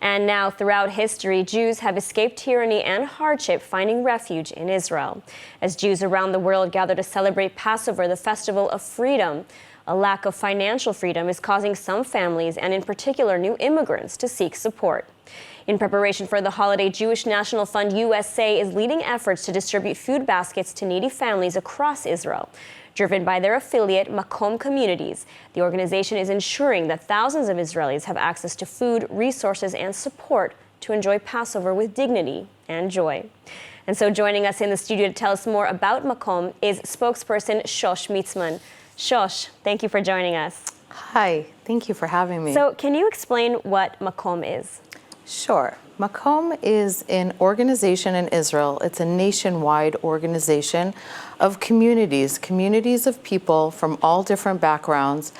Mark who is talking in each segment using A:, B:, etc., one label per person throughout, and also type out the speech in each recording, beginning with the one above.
A: And now, throughout history, Jews have escaped tyranny and hardship, finding refuge in Israel. As Jews around the world gather to celebrate Passover, the festival of freedom, a lack of financial freedom is causing some families, and in particular new immigrants, to seek support. In preparation for the holiday, Jewish National Fund USA is leading efforts to distribute food baskets to needy families across Israel. Driven by their affiliate, Macomb Communities, the organization is ensuring that thousands of Israelis have access to food, resources, and support to enjoy Passover with dignity and joy. And so joining us in the studio to tell us more about Macomb is spokesperson Shosh Mitzman. Shosh, thank you for joining us.
B: Hi, thank you for having me.
A: So can you explain what Macomb is?
B: Sure. Macomb is an organization in Israel. It's a nationwide organization of communities of people from all different backgrounds.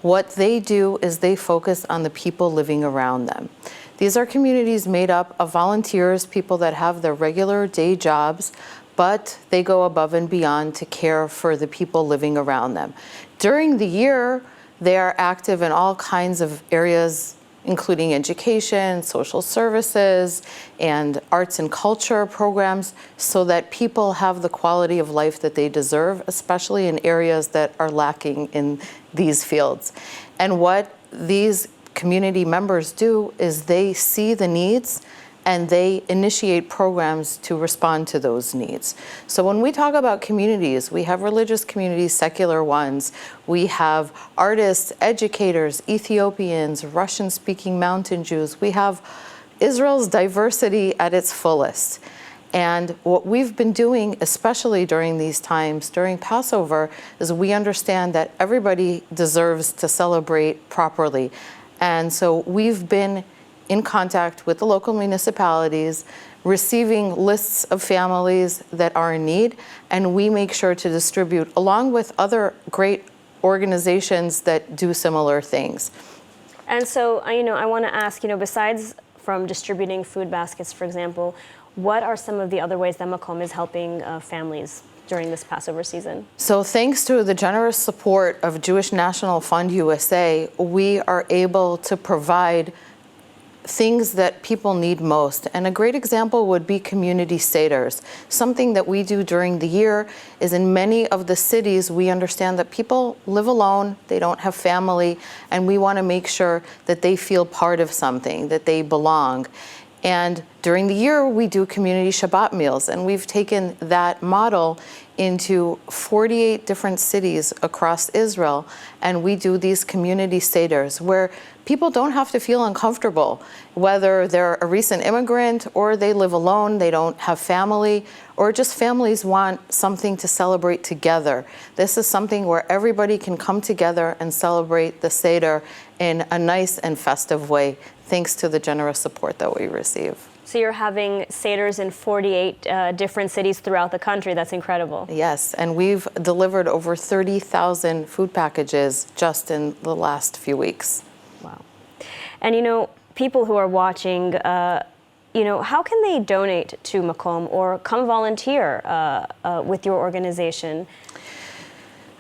B: What they do is they focus on the people living around them. These are communities made up of volunteers, people that have their regular day jobs, but they go above and beyond to care for the people living around them. During the year, they are active in all kinds of areas, including education, social services, and arts and culture programs, so that people have the quality of life that they deserve, especially in areas that are lacking in these fields. And what these community members do is they see the needs and they initiate programs to respond to those needs. So when we talk about communities, we have religious communities, secular ones. We have artists, educators, Ethiopians, Russian-speaking mountain Jews. We have Israel's diversity at its fullest. And what we've been doing, especially during these times, during Passover, is we understand that everybody deserves to celebrate properly. And so we've been in contact with the local municipalities, receiving lists of families that are in need, and we make sure to distribute along with other great organizations that do similar things.
A: And so, I want to ask, besides from distributing food baskets, for example, what are some of the other ways that Macomb is helping families during this Passover season? So
B: thanks to the generous support of Jewish National Fund USA, we are able to provide things that people need most. And a great example would be community Seders. Something that we do during the year is in many of the cities, we understand that people live alone, they don't have family, and we want to make sure that they feel part of something, that they belong. And during the year, we do community Shabbat meals, and we've taken that model into 48 different cities across Israel, and we do these community Seders where people don't have to feel uncomfortable, whether they're a recent immigrant or they live alone, they don't have family, or just families want something to celebrate together. This is something where everybody can come together and celebrate the Seder in a nice and festive way, thanks to the generous support that we receive.
A: So you're having Seders in 48 different cities throughout the country. That's incredible.
B: Yes, and we've delivered over 30,000 food packages just in the last few weeks.
A: Wow. And people who are watching, how can they donate to Macomb or come volunteer with your organization?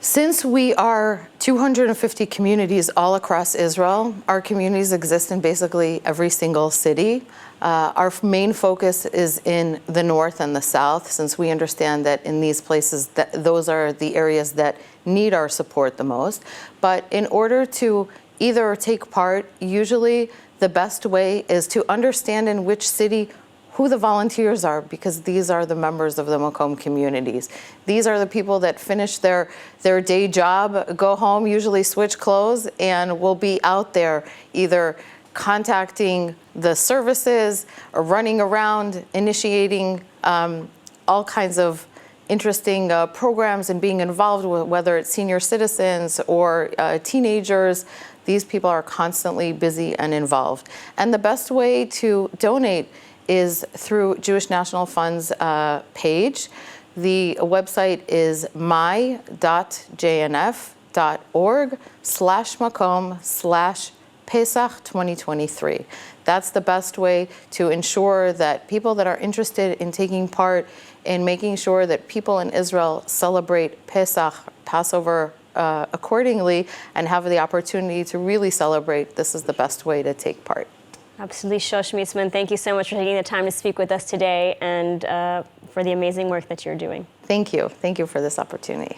B: Since we are 250 communities all across Israel, our communities exist in basically every single city. Our main focus is in the north and the south, since we understand that in these places, those are the areas that need our support the most. But in order to either take part, usually the best way is to understand in which city who the volunteers are, because these are the members of the Macomb communities. These are the people that finish their day job, go home, usually switch clothes, and will be out there either contacting the services or running around, initiating all kinds of interesting programs and being involved with, whether it's senior citizens or teenagers. These people are constantly busy and involved. And the best way to donate is through Jewish National Fund's page. The website is my.jnf.org/Macomb/Pesach 2023. That's the best way to ensure that people that are interested in taking part in making sure that people in Israel celebrate Pesach, Passover, accordingly and have the opportunity to really celebrate, this is the best way to take part.
A: Absolutely, Shosh Mitzman, thank you so much for taking the time to speak with us today and for the amazing work that you're doing.
B: Thank you. Thank you for this opportunity.